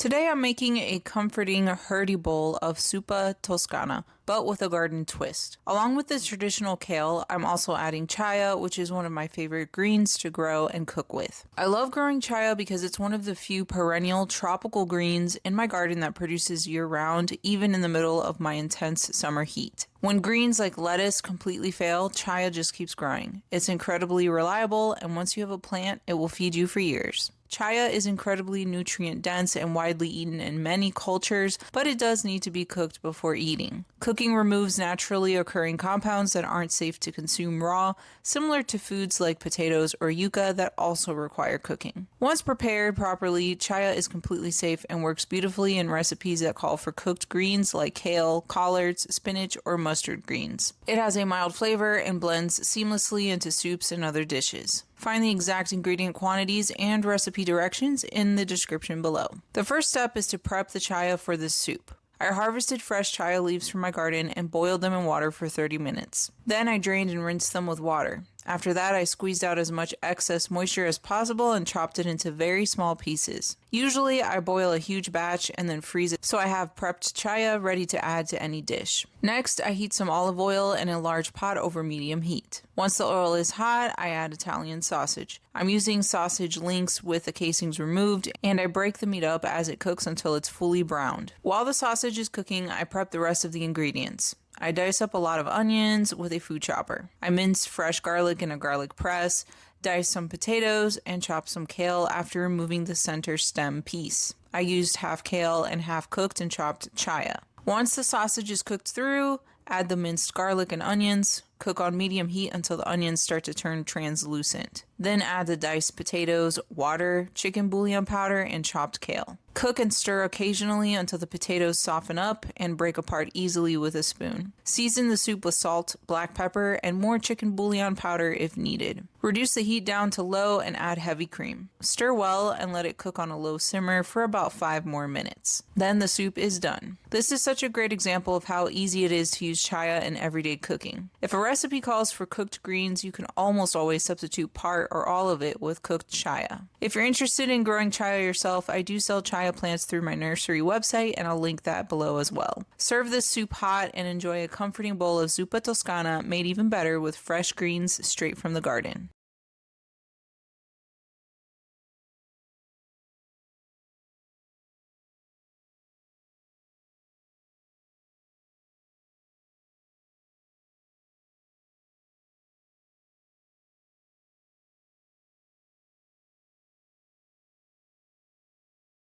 Today I'm making a comforting, hearty bowl of Zuppa Toscana, but with a garden twist. Along with the traditional kale, I'm also adding Chaya, which is one of my favorite greens to grow and cook with. I love growing Chaya because it's one of the few perennial tropical greens in my garden that produces year-round, even in the middle of my intense summer heat. When greens like lettuce completely fail, Chaya just keeps growing. It's incredibly reliable, and once you have a plant, it will feed you for years. Chaya is incredibly nutrient dense and widely eaten in many cultures, but it does need to be cooked before eating. Cooking removes naturally occurring compounds that aren't safe to consume raw, similar to foods like potatoes or yuca that also require cooking. Once prepared properly, Chaya is completely safe and works beautifully in recipes that call for cooked greens like kale, collards, spinach, or mustard greens. It has a mild flavor and blends seamlessly into soups and other dishes. Find the exact ingredient quantities and recipe directions in the description below. The first step is to prep the Chaya for this soup. I harvested fresh Chaya leaves from my garden and boiled them in water for 30 minutes. Then I drained and rinsed them with water. After that, I squeezed out as much excess moisture as possible and chopped it into very small pieces. Usually, I boil a huge batch and then freeze it so I have prepped Chaya ready to add to any dish. Next, I heat some olive oil in a large pot over medium heat. Once the oil is hot, I add Italian sausage. I'm using sausage links with the casings removed, and I break the meat up as it cooks until it's fully browned. While the sausage is cooking, I prep the rest of the ingredients. I dice up a lot of onions with a food chopper. I mince fresh garlic in a garlic press, dice some potatoes, and chop some kale after removing the center stem piece. I used half kale and half cooked and chopped Chaya. Once the sausage is cooked through, add the minced garlic and onions. Cook on medium heat until the onions start to turn translucent. Then add the diced potatoes, water, chicken bouillon powder, and chopped kale. Cook and stir occasionally until the potatoes soften up and break apart easily with a spoon. Season the soup with salt, black pepper, and more chicken bouillon powder if needed. Reduce the heat down to low and add heavy cream. Stir well and let it cook on a low simmer for about 5 more minutes. Then the soup is done. This is such a great example of how easy it is to use Chaya in everyday cooking. If a recipe calls for cooked greens, you can almost always substitute part or all of it with cooked Chaya. If you're interested in growing Chaya yourself, I do sell Chaya plants through my nursery website, and I'll link that below as well. Serve this soup hot and enjoy a comforting bowl of Zuppa Toscana made even better with fresh greens straight from the garden.